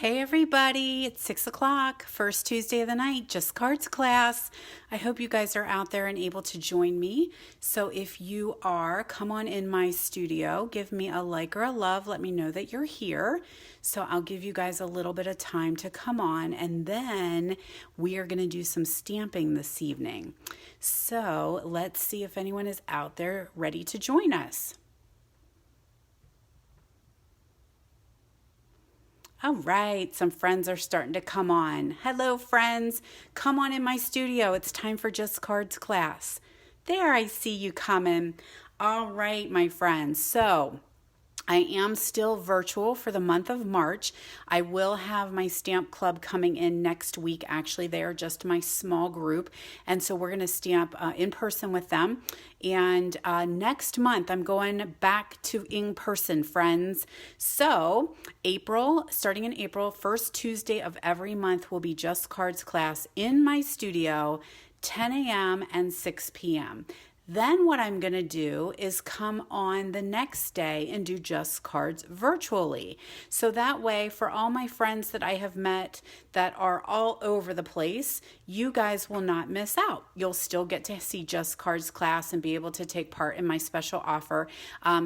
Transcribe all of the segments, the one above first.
Hey everybody, it's 6 o'clock, first Tuesday of the night, Just Cards class. I hope you guys are out there and able to join me. So if you are, come on in my studio, give me a like or a love, let me know that you're here. So I'll give you guys a little bit of time to come on, and then we are going to do some stamping this evening. So let's see if anyone is out there ready to join us. All right, some friends are starting to come on. Hello, friends. Come on in my studio. It's time for Just Cards class. There, I see you coming. All right, my friends. So, I am still virtual for the month of March. I will have my stamp club coming in next week. Actually, they are just my small group. And so we're going to stamp in person with them. And next month, I'm going back to in person, friends. So starting in April, first Tuesday of every month will be Just Cards class in my studio, 10 a.m. and 6 p.m. Then what I'm going to do is come on the next day and do Just Cards virtually. So that way, for all my friends that I have met that are all over the place, you guys will not miss out. You'll still get to see Just Cards class and be able to take part in my special offer.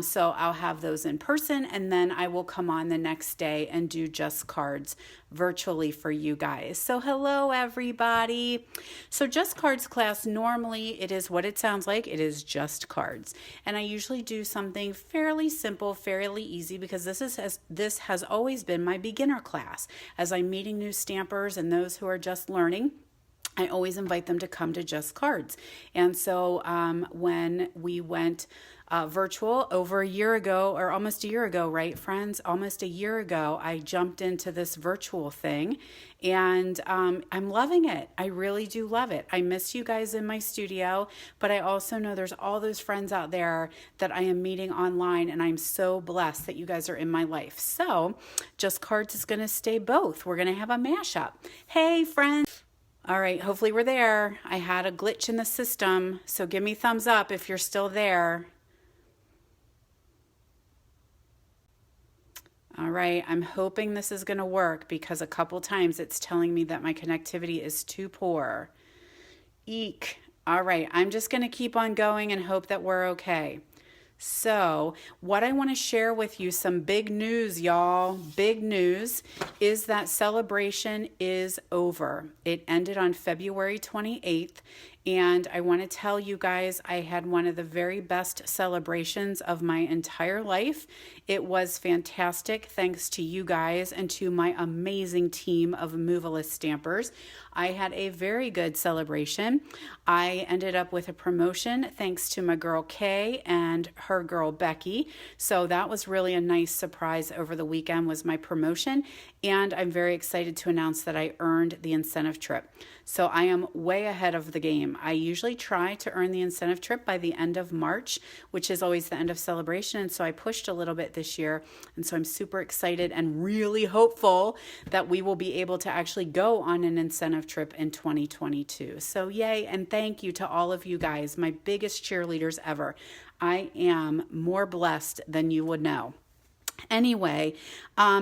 So I'll have those in person, and then I will come on the next day and do Just Cards virtually for you guys. So hello everybody. So Just Cards class, normally it is what it sounds like. It is just cards. And I usually do something fairly simple, fairly easy, because this has always been my beginner class. As I'm meeting new stampers and those who are just learning, I always invite them to come to Just Cards. And so when we went virtual over a year ago, or almost a year ago, right, friends? Almost a year ago, I jumped into this virtual thing, and I'm loving it. I really do love it. I miss you guys in my studio, but I also know there's all those friends out there that I am meeting online, and I'm so blessed that you guys are in my life. So Just Cards is going to stay both. We're going to have a mashup. Hey, friends. All right, hopefully we're there. I had a glitch in the system, so give me thumbs up if you're still there. All right, I'm hoping this is going to work because a couple times it's telling me that my connectivity is too poor. Eek. All right, I'm just going to keep on going and hope that we're okay. So what I want to share with you, some big news, y'all. Big news is that celebration is over. It ended on February 28th. And I want to tell you guys, I had one of the very best celebrations of my entire life. It was fantastic, thanks to you guys and to my amazing team of Movalist stampers. I had a very good celebration. I ended up with a promotion thanks to my girl Kay and her girl Becky. So that was really a nice surprise over the weekend, was my promotion. And I'm very excited to announce that I earned the incentive trip. So I am way ahead of the game. I usually try to earn the incentive trip by the end of March, which is always the end of celebration. And so I pushed a little bit this year. And so I'm super excited and really hopeful that we will be able to actually go on an incentive trip in 2022. So yay, and thank you to all of you guys, my biggest cheerleaders ever. I am more blessed than you would know. Anyway,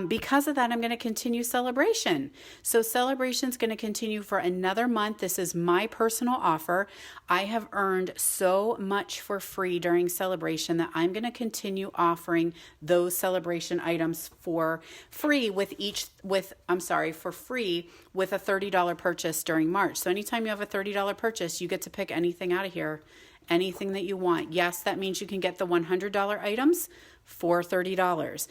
because of that, I'm going to continue celebration. So celebration is going to continue for another month. This is my personal offer. I have earned so much for free during celebration that I'm going to continue offering those celebration items for free with for free with a $30 purchase during March. So anytime you have a $30 purchase, you get to pick anything out of here. Anything that you want. Yes, that means you can get the $100 items for $30.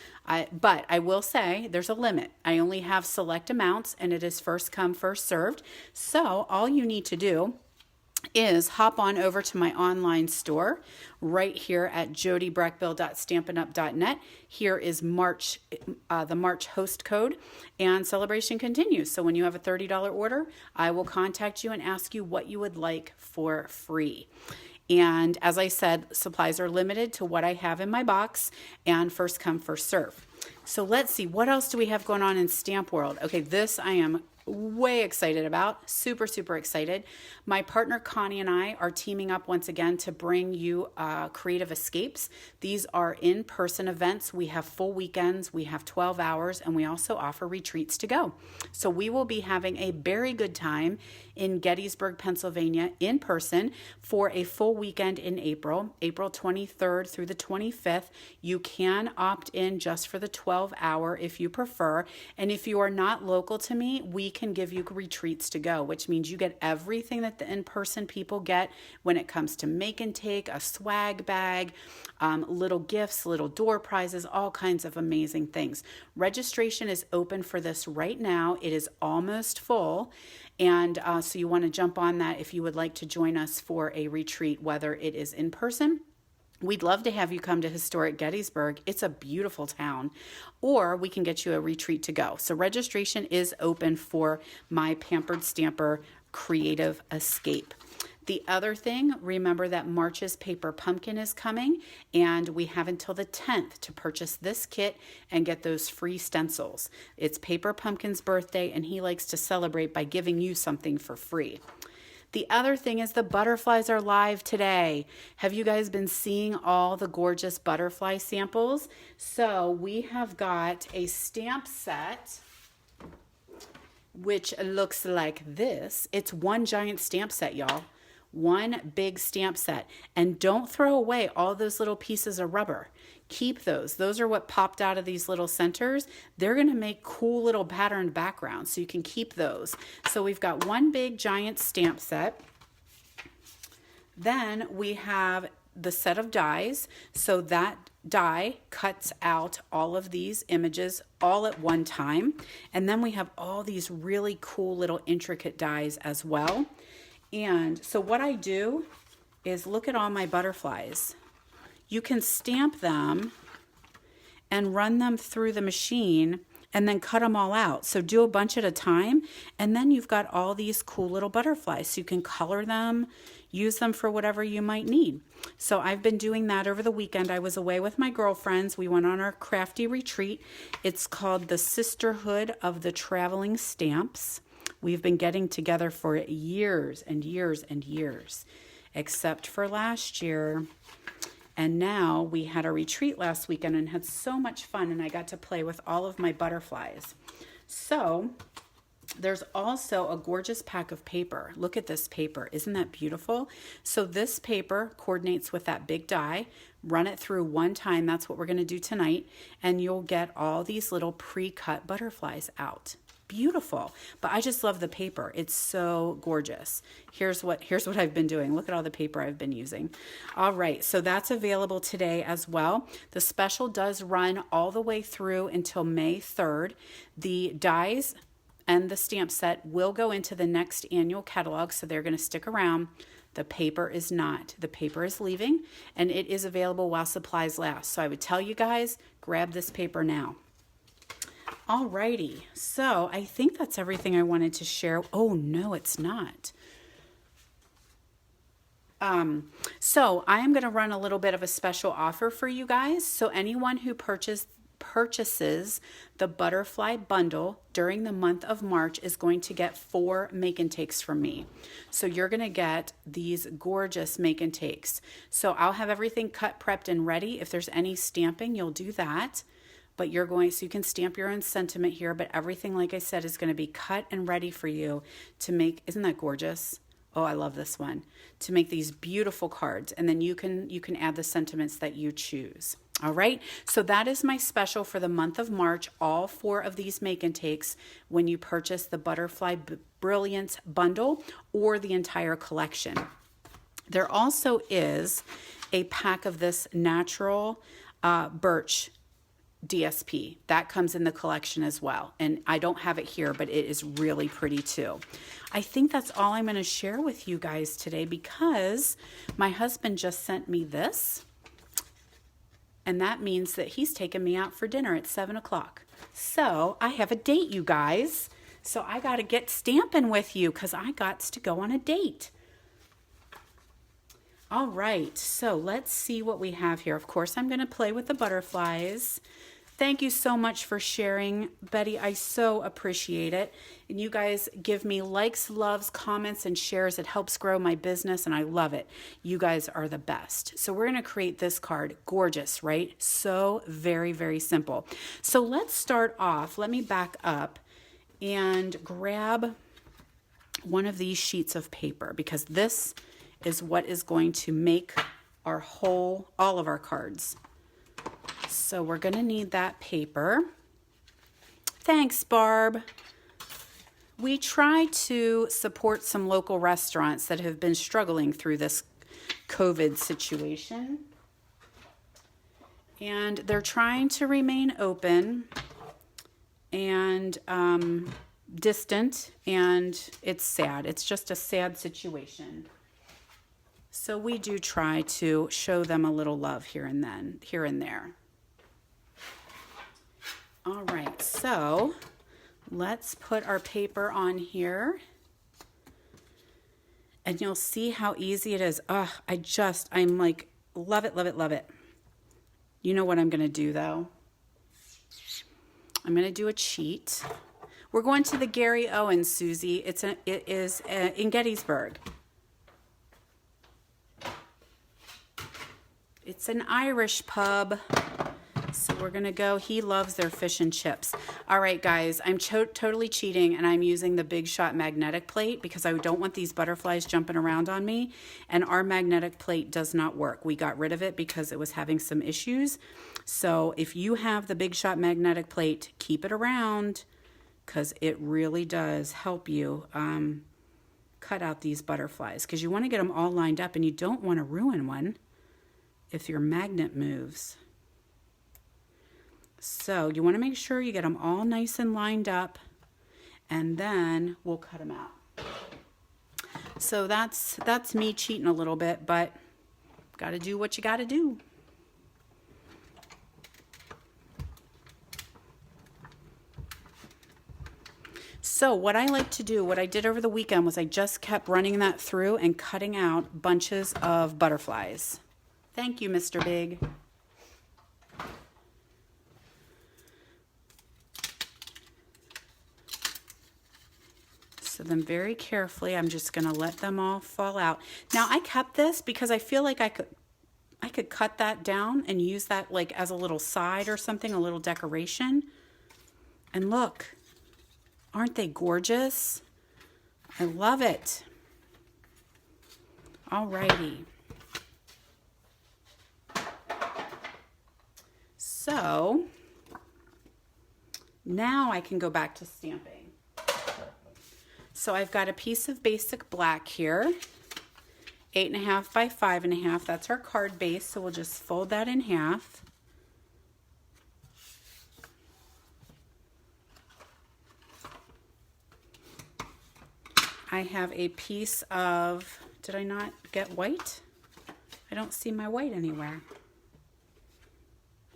But I will say there's a limit. I only have select amounts, and it is first come, first served. So all you need to do is hop on over to my online store right here at jodybreckbill.stampinup.net. Here is the March host code, and celebration continues. So when you have a $30 order, I will contact you and ask you what you would like for free. And as I said, supplies are limited to what I have in my box, and first come, first serve. So let's see, what else do we have going on in Stamp World? Okay, this I am way excited about. Super, super excited. My partner Connie and I are teaming up once again to bring you Creative Escapes. These are in-person events. We have full weekends, we have 12 hours, and we also offer retreats to go. So we will be having a very good time in Gettysburg, Pennsylvania in person for a full weekend in April 23rd through the 25th. You can opt in just for the 12-hour if you prefer. And if you are not local to me, we can give you retreats to go, which means you get everything that the in-person people get when it comes to make and take, a swag bag, little gifts, little door prizes, all kinds of amazing things. Registration is open for this right now. It is almost full. And so you want to jump on that if you would like to join us for a retreat, whether it is in person. We'd love to have you come to historic Gettysburg. It's a beautiful town. Or we can get you a retreat to go. So registration is open for my Pampered Stamper Creative Escape. The other thing, remember that March's Paper Pumpkin is coming, and we have until the 10th to purchase this kit and get those free stencils. It's Paper Pumpkin's birthday, and he likes to celebrate by giving you something for free. The other thing is the butterflies are live today. Have you guys been seeing all the gorgeous butterfly samples? So we have got a stamp set which looks like this. It's one giant stamp set, y'all. One big stamp set. And don't throw away all those little pieces of rubber. Keep those. Those are what popped out of these little centers. They're going to make cool little patterned backgrounds, so you can keep those. So we've got one big giant stamp set. Then we have the set of dies. So that die cuts out all of these images all at one time. And then we have all these really cool little intricate dies as well. And so what I do is look at all my butterflies. You can stamp them and run them through the machine and then cut them all out. So do a bunch at a time, and then you've got all these cool little butterflies. So you can color them, use them for whatever you might need. So I've been doing that over the weekend. I was away with my girlfriends. We went on our crafty retreat. It's called the Sisterhood of the Traveling Stamps. We've been getting together for years and years and years, except for last year. And now we had a retreat last weekend and had so much fun, and I got to play with all of my butterflies. So there's also a gorgeous pack of paper. Look at this paper. Isn't that beautiful? So this paper coordinates with that big die. Run it through one time. That's what we're going to do tonight. And you'll get all these little pre-cut butterflies out. Beautiful. But I just love the paper. It's so gorgeous. Here's what I've been doing. Look at all the paper I've been using. All right, so that's available today as well. The special does run all the way through until May 3rd. The dies and the stamp set will go into the next annual catalog, so they're going to stick around. The paper is not. The paper is leaving, and it is available while supplies last. So I would tell you guys, grab this paper now. Alrighty, so I think that's everything I wanted to share. Oh, no, it's not. So I am going to run a little bit of a special offer for you guys. So anyone who purchases the butterfly bundle during the month of March is going to get 4 make and takes from me. So you're going to get these gorgeous make and takes. So I'll have everything cut, prepped, and ready. If there's any stamping, you'll do that. But you're going, so you can stamp your own sentiment here, but everything, like I said, is going to be cut and ready for you to make. Isn't that gorgeous? Oh, I love this one. To make these beautiful cards, and then you can add the sentiments that you choose. All right, so that is my special for the month of March. All 4 of these make and takes when you purchase the Butterfly Brilliance bundle or the entire collection. There also is a pack of this natural birch DSP that comes in the collection as well, and I don't have it here, but it is really pretty too. I think that's all I'm going to share with you guys today, because my husband just sent me this, and that means that he's taking me out for dinner at 7 o'clock. So I have a date, you guys. So I got to get stamping with you, because I got to go on a date. All right, so let's see what we have here. Of course, I'm going to play with the butterflies. Thank you so much for sharing, Betty. I so appreciate it. And you guys give me likes, loves, comments, and shares. It helps grow my business, and I love it. You guys are the best. So we're going to create this card. Gorgeous, right? So very, very simple. So let's start off. Let me back up and grab one of these sheets of paper, because this is what is going to make all of our cards. So we're going to need that paper. Thanks, Barb. We try to support some local restaurants that have been struggling through this COVID situation. And they're trying to remain open and distant, and it's sad. It's just a sad situation. So we do try to show them a little love here and there. All right, so let's put our paper on here. And you'll see how easy it is. I'm like, love it, love it, love it. You know what I'm going to do, though? I'm going to do a cheat. We're going to the Gary Owens, Susie. It is in Gettysburg. It's an Irish pub. So we're going to go. He loves their fish and chips. All right, guys, I'm totally cheating, and I'm using the Big Shot magnetic plate because I don't want these butterflies jumping around on me, and our magnetic plate does not work. We got rid of it because it was having some issues. So if you have the Big Shot magnetic plate, keep it around because it really does help you cut out these butterflies, because you want to get them all lined up, and you don't want to ruin one if your magnet moves. So you want to make sure you get them all nice and lined up, and then we'll cut them out. So that's me cheating a little bit, but got to do what you got to do. So what I like to do, what I did over the weekend, was I just kept running that through and cutting out bunches of butterflies. Thank you, Mr. Big. So then very carefully, I'm just going to let them all fall out. Now I kept this because I feel like I could cut that down and use that like as a little side or something, a little decoration. And look, aren't they gorgeous? I love it. All righty. So now I can go back to stamping. So I've got a piece of basic black here, 8.5 by 5.5. That's our card base, so we'll just fold that in half. I have a piece of, did I not get white? I don't see my white anywhere.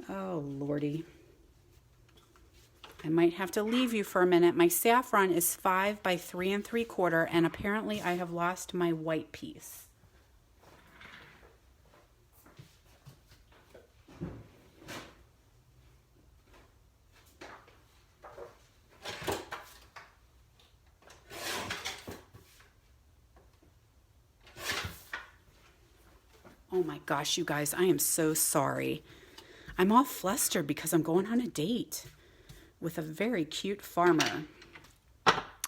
Oh, Lordy. I might have to leave you for a minute. My saffron is 5 by 3 3/4, and apparently I have lost my white piece. Oh my gosh, you guys, I am so sorry. I'm all flustered because I'm going on a date with a very cute farmer.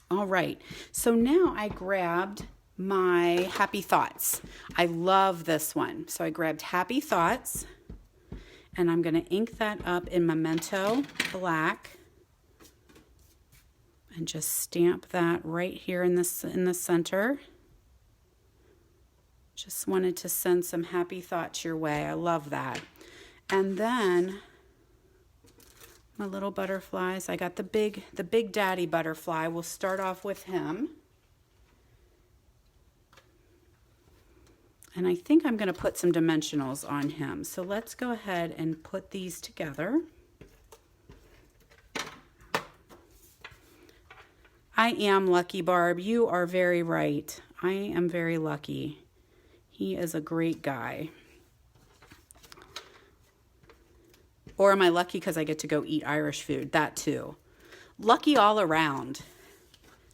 All right, so now I grabbed my Happy Thoughts. I love this one. So I grabbed Happy Thoughts, and I'm gonna ink that up in Memento Black and just stamp that right here in the center. Just wanted to send some happy thoughts your way. I love that. And then my little butterflies. I got the big daddy butterfly. We'll start off with him. And I think I'm going to put some dimensionals on him. So let's go ahead and put these together. I am lucky, Barb. You are very right. I am very lucky. He is a great guy. Or am I lucky because I get to go eat Irish food? That too. Lucky all around.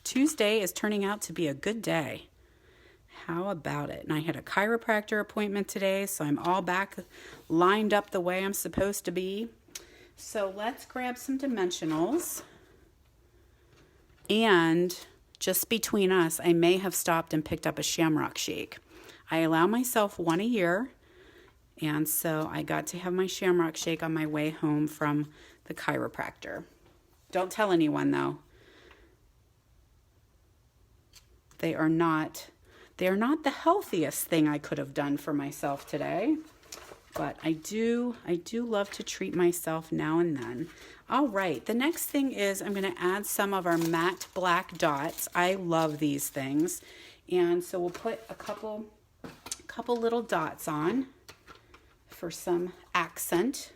Tuesday is turning out to be a good day. How about it? And I had a chiropractor appointment today, so I'm all back lined up the way I'm supposed to be. So let's grab some dimensionals. And just between us, I may have stopped and picked up a Shamrock Shake. I allow myself one a year, and so I got to have my Shamrock Shake on my way home from the chiropractor. Don't tell anyone, though. They are not the healthiest thing I could have done for myself today, but I do love to treat myself now and then. All right, the next thing is I'm going to add some of our matte black dots. I love these things, and so we'll put a couple little dots on for some accent.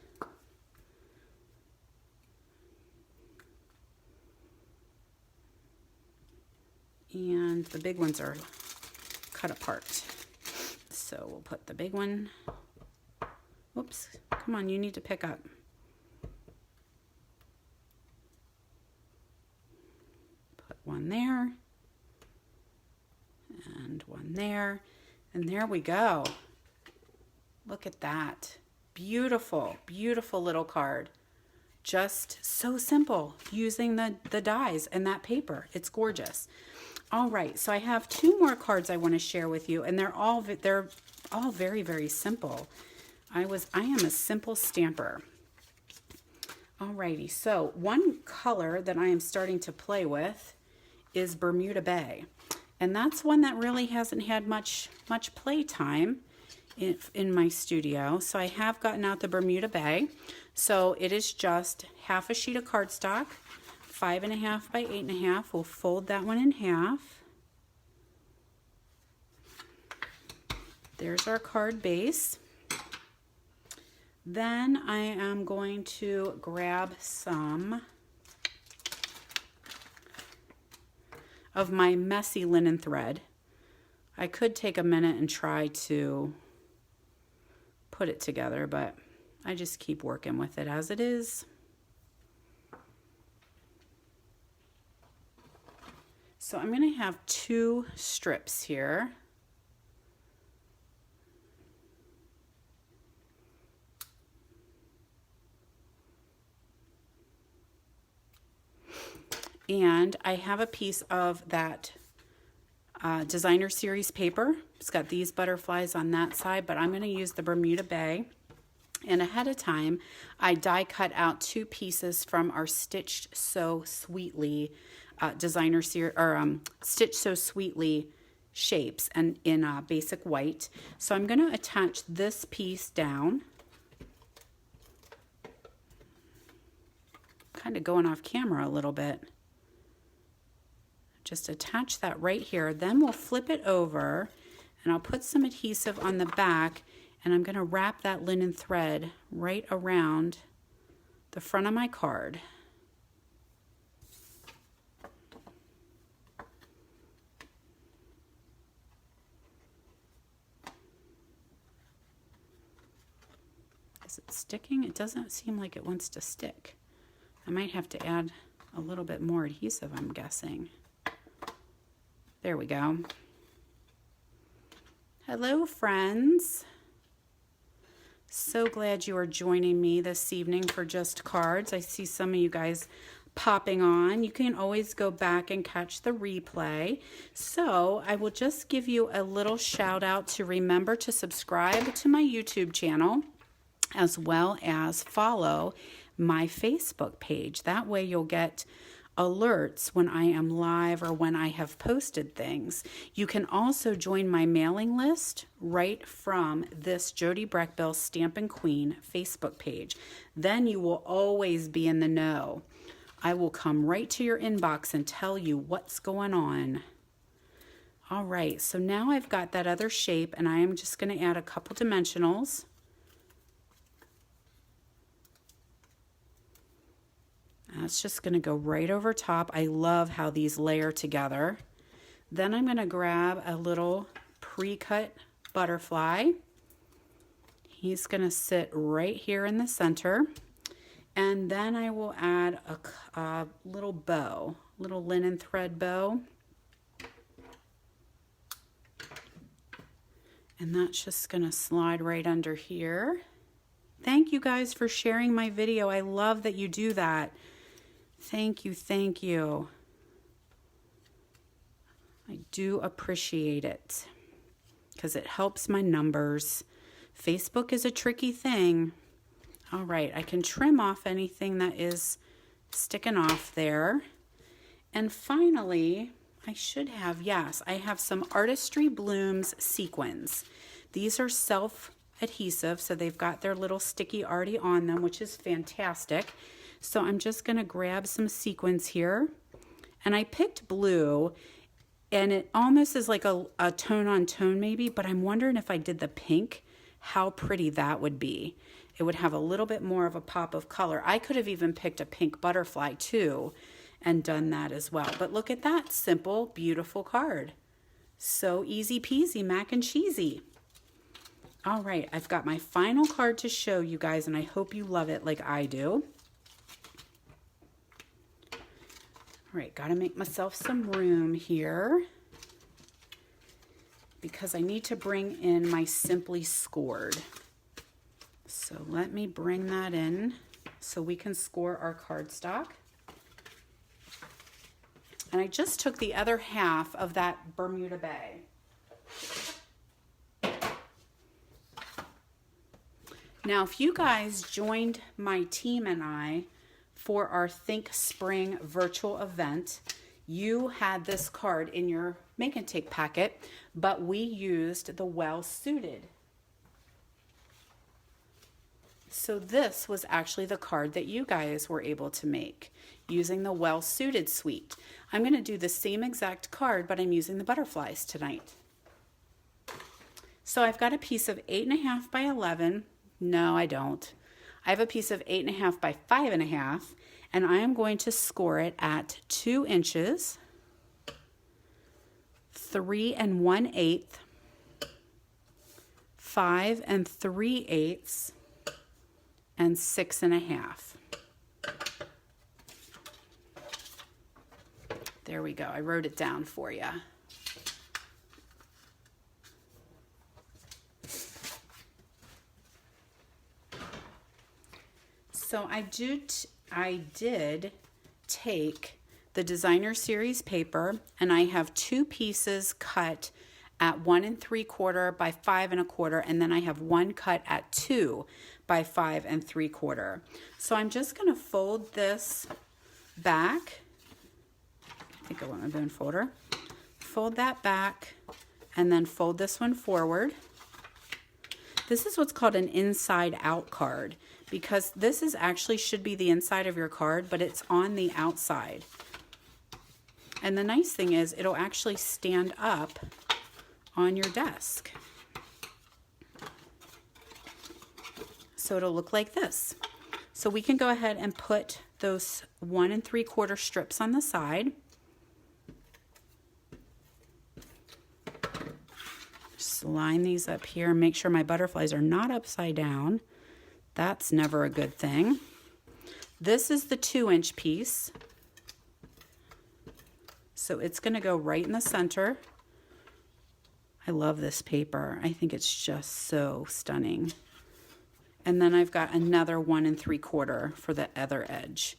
And the big ones are cut apart. So we'll put the big one. Whoops, come on, you need to pick up. Put one there. And one there. And there we go. Look at that. Beautiful, beautiful little card. Just so simple using the dies and that paper. It's gorgeous. All right, so I have two more cards I want to share with you, and they're all very, very simple. I am a simple stamper. All righty, so one color that I am starting to play with is Bermuda Bay, and that's one that really hasn't had much play time in my studio. So I have gotten out the Bermuda Bay. So it is just half a sheet of cardstock, 5.5 by 8.5. We'll fold that one in half. There's our card base. Then I am going to grab some of my messy linen thread. I could take a minute and try to put it together, but I just keep working with it as it is. So I'm going to have 2 strips here. And I have a piece of that designer series paper. It's got these butterflies on that side, but I'm going to use the Bermuda Bay. And ahead of time, I die cut out 2 pieces from our Stitched So Sweetly designer series, or Stitched So Sweetly shapes, and in basic white. So I'm going to attach this piece down. Kind of going off camera a little bit. Just attach that right here. Then we'll flip it over, and I'll put some adhesive on the back, and I'm going to wrap that linen thread right around the front of my card. Is it sticking? It doesn't seem like it wants to stick. I might have to add a little bit more adhesive, I'm guessing. There we go. Hello, friends. So glad you are joining me this evening for Just Cards. I see some of you guys popping on. You can always go back and catch the replay. So I will just give you a little shout out to remember to subscribe to my YouTube channel, as well as follow my Facebook page. That way you'll get alerts when I am live or when I have posted things. You can also join my mailing list right from this Jody Breckbill Stampin' Queen Facebook page. Then you will always be in the know. I will come right to your inbox and tell you what's going on. All right, so now I've got that other shape, and I am just going to add a couple dimensionals. That's just going to go right over top. I love how these layer together. Then I'm going to grab a little pre-cut butterfly. He's going to sit right here in the center. And then I will add a little bow, little linen thread bow. And that's just gonna slide right under here. Thank you guys for sharing my video. I love that you do that. Thank you, thank you. I do appreciate it because it helps my numbers. Facebook is a tricky thing. All right, I can trim off anything that is sticking off there. And finally, I should have, yes, I have some Artistry Blooms sequins. These are self-adhesive, so they've got their little sticky already on them, which is fantastic. So I'm just gonna grab some sequins here. And I picked blue, and it almost is like a tone on tone maybe, but I'm wondering if I did the pink, how pretty that would be. It would have a little bit more of a pop of color. I could have even picked a pink butterfly too and done that as well. But look at that simple, beautiful card. So easy peasy, mac and cheesy. All right, I've got my final card to show you guys, and I hope you love it like I do. All right, gotta make myself some room here because I need to bring in my Simply Scored. So let me bring that in so we can score our cardstock. And I just took the other half of that Bermuda Bay. Now, if you guys joined my team and I for our Think Spring virtual event, you had this card in your Make and Take packet, but we used the Well Suited. So this was actually the card that you guys were able to make using the Well Suited suite. I'm going to do the same exact card, but I'm using the butterflies tonight. So I've got a piece of 8.5 by 11. No, I don't. I have a piece of 8.5 by 5.5, and I am going to score it at 2 inches, 3 1/8, 5 3/8, and 6.5. There we go. I wrote it down for you. So I did take the Designer Series paper, and I have 2 pieces cut at 1 3/4 by 5 1/4, and then I have one cut at 2 by 5 3/4. So I'm just going to fold this back. I think I want my bone folder. Fold that back, and then fold this one forward. This is what's called an inside out card, because this is actually should be the inside of your card, but it's on the outside. And the nice thing is it'll actually stand up on your desk. So it'll look like this. So we can go ahead and put those 1 3/4 strips on the side. Just line these up here and make sure my butterflies are not upside down. That's never a good thing. This is the 2-inch piece. So it's going to go right in the center. I love this paper. I think it's just so stunning. And then I've got another 1 3/4 for the other edge.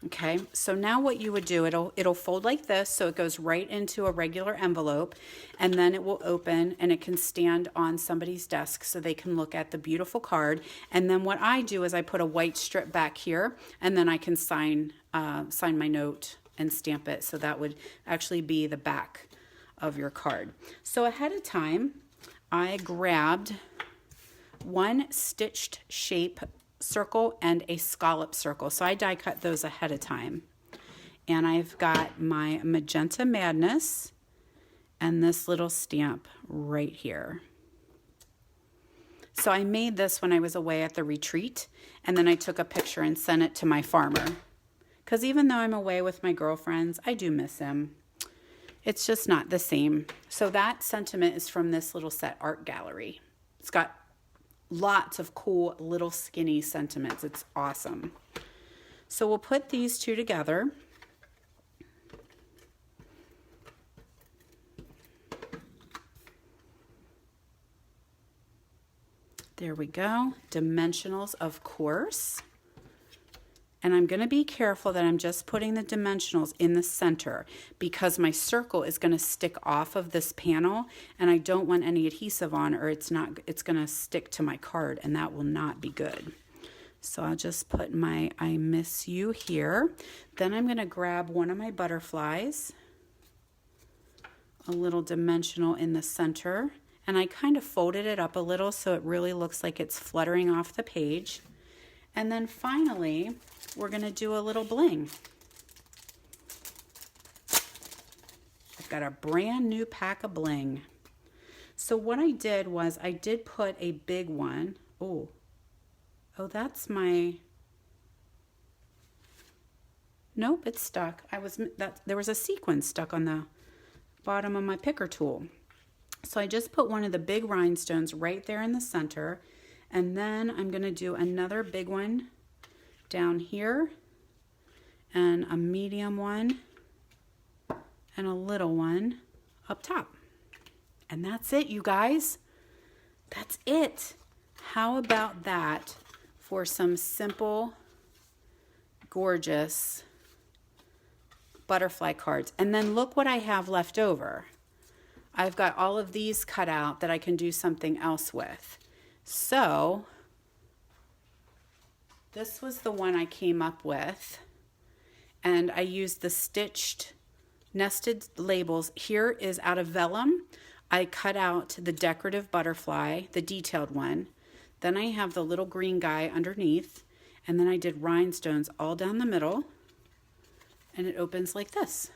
Okay, so now what you would do, it'll fold like this, so it goes right into a regular envelope, and then it will open and it can stand on somebody's desk so they can look at the beautiful card. And then what I do is I put a white strip back here, and then I can sign my note and stamp it, so that would actually be the back of your card. So ahead of time, I grabbed one stitched shape circle and a scallop circle. So I die cut those ahead of time. And I've got my Magenta Madness and this little stamp right here. So I made this when I was away at the retreat, and then I took a picture and sent it to my farmer. Because even though I'm away with my girlfriends, I do miss him. It's just not the same. So that sentiment is from this little set, Art Gallery. It's got lots of cool little skinny sentiments. It's awesome. So we'll put these two together. There we go. Dimensionals, of course. And I'm going to be careful that I'm just putting the dimensionals in the center because my circle is going to stick off of this panel and I don't want any adhesive on or it's going to stick to my card and that will not be good. So I'll just put my I miss you here. Then I'm going to grab one of my butterflies, a little dimensional in the center, and I kind of folded it up a little so it really looks like it's fluttering off the page. And then finally, we're going to do a little bling. I've got a brand new pack of bling. So what I did was I did put a big one. Oh, that's my... Nope, it's stuck. There was a sequin stuck on the bottom of my picker tool. So I just put one of the big rhinestones right there in the center. And then I'm going to do another big one down here and a medium one and a little one up top. And that's it, you guys. That's it. How about that for some simple, gorgeous butterfly cards? And then look what I have left over. I've got all of these cut out that I can do something else with. So this was the one I came up with, and I used the stitched nested labels. Here is out of vellum. I cut out the decorative butterfly, the detailed one. Then I have the little green guy underneath, and then I did rhinestones all down the middle, and it opens like this.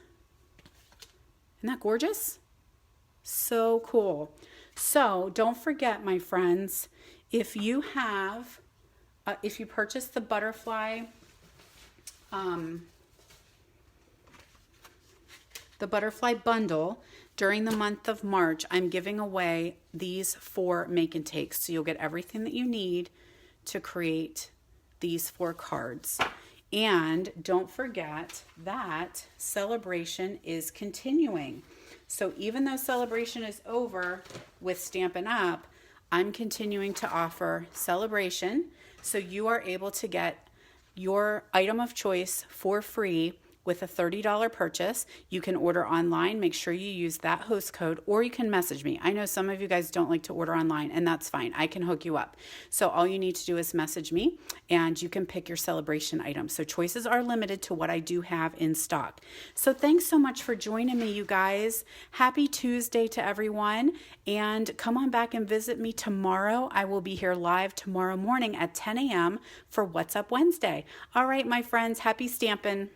Isn't that gorgeous? So cool. So don't forget, my friends, if you have, if you purchase the butterfly bundle during the month of March, I'm giving away these 4 make and takes. So you'll get everything that you need to create these 4 cards. And don't forget that celebration is continuing. So even though celebration is over with Stampin' Up, I'm continuing to offer celebration. So you are able to get your item of choice for free with a $30 purchase. You can order online. Make sure you use that host code, or you can message me. I know some of you guys don't like to order online, and that's fine. I can hook you up. So all you need to do is message me, and you can pick your celebration item. So choices are limited to what I do have in stock. So thanks so much for joining me, you guys. Happy Tuesday to everyone, and come on back and visit me tomorrow. I will be here live tomorrow morning at 10 a.m. for What's Up Wednesday. All right, my friends, happy stampin'.